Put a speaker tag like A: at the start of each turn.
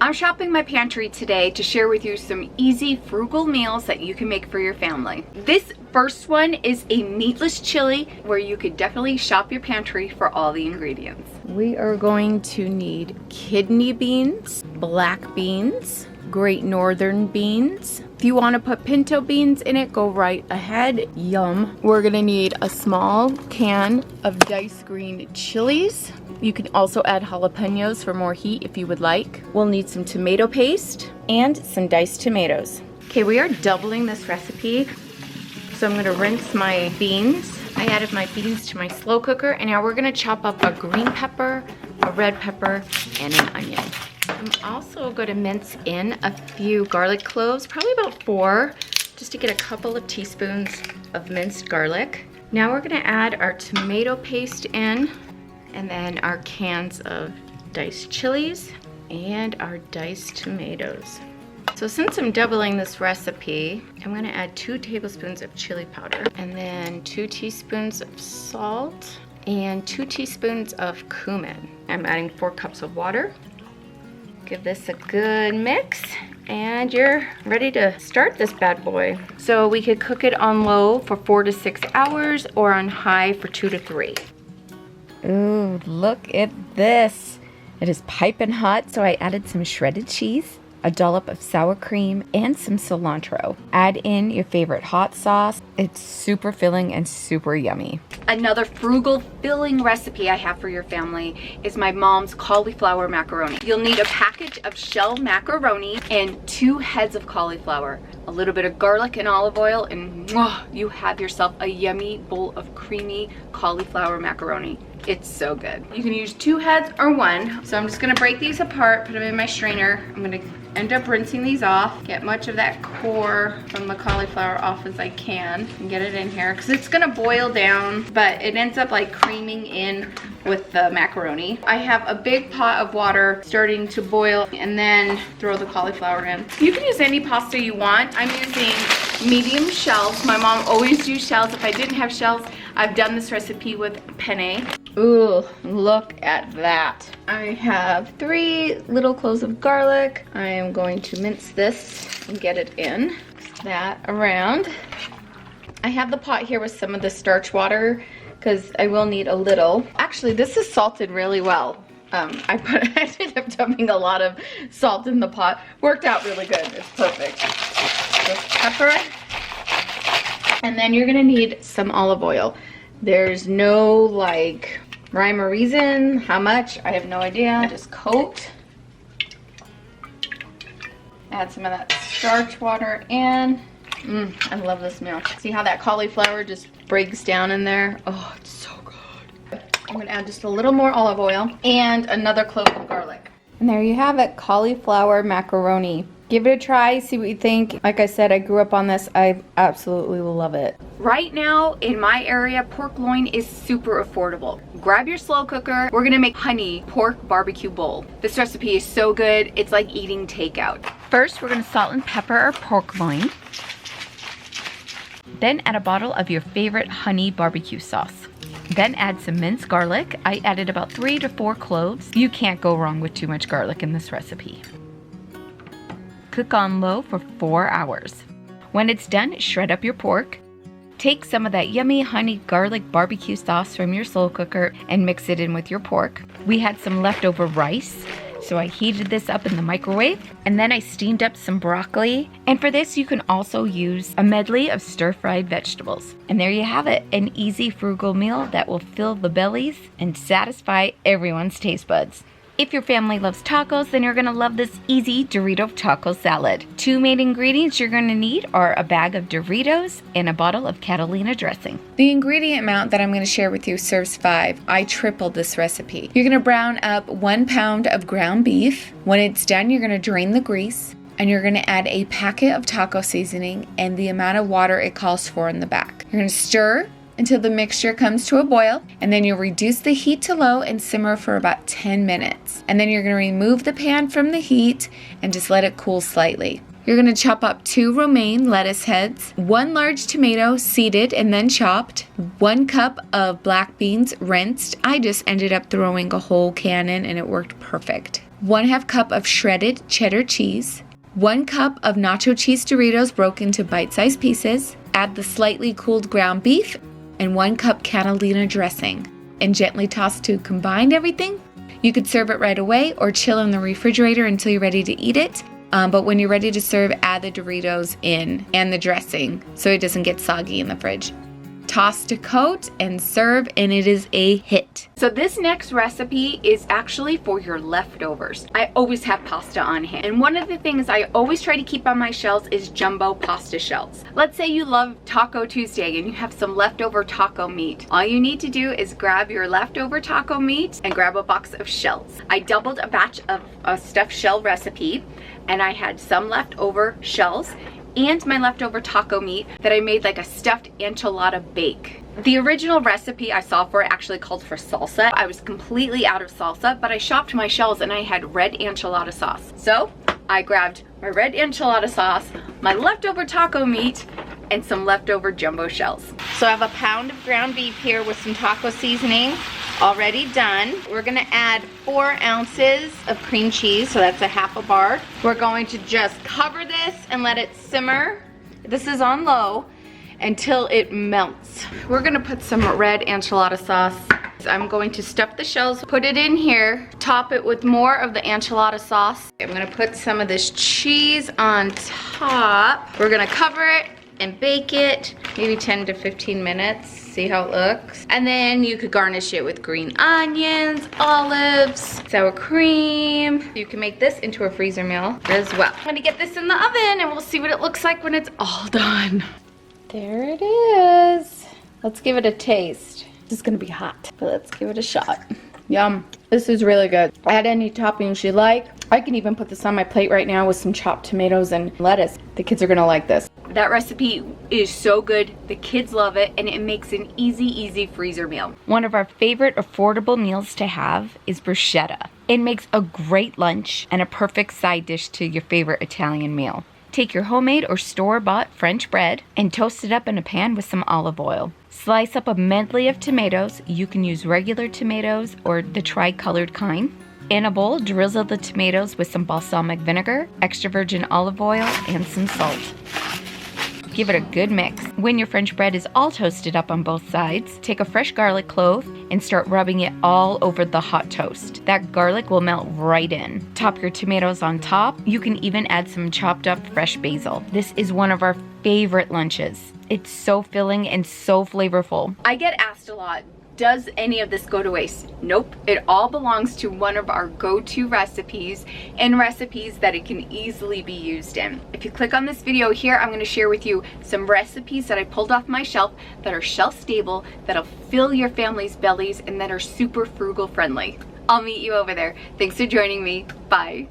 A: I'm shopping my pantry today to share with you some easy frugal meals that you can make for your family. This first one is a meatless chili where you could definitely shop your pantry for all the ingredients. We are going to need kidney beans, black beans, Great Northern beans. If you want to put pinto beans in it, go right ahead. Yum. We're gonna need a small can of diced green chilies. You can also add jalapenos for more heat if you would like. We'll need some tomato paste and some diced tomatoes. Okay, we are doubling this recipe. So I'm gonna rinse my beans. I added my beans to my slow cooker, and now we're gonna chop up a green pepper, a red pepper, and an onion. I'm also going to mince in a few garlic cloves, probably about 4, just to get a couple of teaspoons of minced garlic. Now we're going to add our tomato paste in, and then our cans of diced chilies and our diced tomatoes. So since I'm doubling this recipe, I'm going to add 2 tablespoons of chili powder, and then 2 teaspoons of salt, and 2 teaspoons of cumin. I'm adding 4 cups of water. Give this a good mix, and you're ready to start this bad boy. So we could cook it on low for 4 to 6 hours or on high for 2 to 3. Ooh, look at this. It is piping hot, so I added some shredded cheese, a dollop of sour cream, and some cilantro. Add in your favorite hot sauce. It's super filling and super yummy. Another frugal filling recipe I have for your family is my mom's cauliflower macaroni. You'll need a package of shell macaroni and 2 heads of cauliflower, a little bit of garlic and olive oil, and you have yourself a yummy bowl of creamy cauliflower macaroni. It's so good. You can use 2 heads or 1. So I'm just gonna break these apart, put them in my strainer. I'm gonna end up rinsing these off, get much of that core from the cauliflower off as I can, and get it in here, because it's gonna boil down, but it ends up like creaming in with the macaroni. I have a big pot of water starting to boil, and then throw the cauliflower in. You can use any pasta you want. I'm using medium shells. My mom always used shells. If I didn't have shells, I've done this recipe with penne. Ooh, look at that. I have 3 little cloves of garlic. I am going to mince this and get it in. Mix that around. I have the pot here with some of the starch water because I will need a little. Actually, this is salted really well. I ended up dumping a lot of salt in the pot. Worked out really good. It's perfect. Just pepper. And then you're gonna need some olive oil. There's no like rhyme or reason how much, I have no idea. Just coat. Add some of that starch water in. I love this meal. See how that cauliflower just breaks down in there? Oh, it's so good. I'm gonna add just a little more olive oil and another clove of garlic. And there you have it, cauliflower macaroni. Give it a try, see what you think. Like I said, I grew up on this. I absolutely love it. Right now, in my area, pork loin is super affordable. Grab your slow cooker. We're gonna make honey pork barbecue bowl. This recipe is so good, it's like eating takeout. First, we're gonna salt and pepper our pork loin. Then add a bottle of your favorite honey barbecue sauce. Then add some minced garlic. I added about 3 to 4 cloves. You can't go wrong with too much garlic in this recipe. Cook on low for 4 hours. When it's done, shred up your pork. Take some of that yummy honey garlic barbecue sauce from your slow cooker and mix it in with your pork. We had some leftover rice, so I heated this up in the microwave, and then I steamed up some broccoli. And for this, you can also use a medley of stir-fried vegetables. And there you have it, an easy frugal meal that will fill the bellies and satisfy everyone's taste buds. If your family loves tacos, then you're gonna love this easy Dorito taco salad. 2 main ingredients you're gonna need are a bag of Doritos and a bottle of Catalina dressing. The ingredient amount that I'm gonna share with you serves 5. I tripled this recipe. You're gonna brown up 1 pound of ground beef. When it's done, you're gonna drain the grease, and you're gonna add a packet of taco seasoning and the amount of water it calls for in the back. You're gonna stir until the mixture comes to a boil, and then you'll reduce the heat to low and simmer for about 10 minutes. And then you're going to remove the pan from the heat and just let it cool slightly. You're going to chop up 2 romaine lettuce heads, 1 large tomato seeded and then chopped, 1 cup of black beans rinsed. I just ended up throwing a whole can in and it worked perfect. 1/2 cup of shredded cheddar cheese, 1 cup of nacho cheese Doritos broken into bite-sized pieces. Add the slightly cooled ground beef and 1 cup Catalina dressing, and gently toss to combine everything. You could serve it right away or chill in the refrigerator until you're ready to eat it. But when you're ready to serve, add the Doritos in and the dressing so it doesn't get soggy in the fridge. Toss to coat and serve, and it is a hit. So this next recipe is actually for your leftovers. I always have pasta on hand, and one of the things I always try to keep on my shelves is jumbo pasta shells. Let's say you love Taco Tuesday and you have some leftover taco meat. All you need to do is grab your leftover taco meat and grab a box of shells. I doubled a batch of a stuffed shell recipe, and I had some leftover shells and my leftover taco meat that I made like a stuffed enchilada bake. The original recipe I saw for it actually called for salsa. I was completely out of salsa, but I shopped my shells and I had red enchilada sauce. So I grabbed my red enchilada sauce, my leftover taco meat, and some leftover jumbo shells. So I have a pound of ground beef here with some taco seasoning already done. We're gonna add 4 ounces of cream cheese, so that's a 1/2 bar. We're going to just cover this and let it simmer. This is on low until it melts. We're gonna put some red enchilada sauce. I'm going to stuff the shells, put it in here, top it with more of the enchilada sauce. I'm gonna put some of this cheese on top. We're gonna cover it and bake it maybe 10 to 15 minutes. See how it looks. And then you could garnish it with green onions, olives, sour cream. You can make this into a freezer meal as well. I'm gonna get this in the oven and we'll see what it looks like when it's all done. There it is. Let's give it a taste. It's gonna be hot, but let's give it a shot. Yum. This is really good. Add any toppings you like. I can even put this on my plate right now with some chopped tomatoes and lettuce. The kids are gonna like this. That recipe is so good. The kids love it, and it makes an easy freezer meal. One of our favorite affordable meals to have is bruschetta. It makes a great lunch and a perfect side dish to your favorite Italian meal. Take your homemade or store-bought French bread and toast it up in a pan with some olive oil. Slice up a medley of tomatoes. You can use regular tomatoes or the tri-colored kind. In a bowl, drizzle the tomatoes with some balsamic vinegar, extra virgin olive oil, and some salt. Give it a good mix. When your French bread is all toasted up on both sides, take a fresh garlic clove and start rubbing it all over the hot toast. That garlic will melt right in. Top your tomatoes on top. You can even add some chopped up fresh basil. This is one of our favorite lunches. It's so filling and so flavorful. I get asked a lot, does any of this go to waste? Nope, it all belongs to one of our go-to recipes and recipes that it can easily be used in. If you click on this video here, I'm gonna share with you some recipes that I pulled off my shelf that are shelf stable, that'll fill your family's bellies, and that are super frugal friendly. I'll meet you over there. Thanks for joining me. Bye.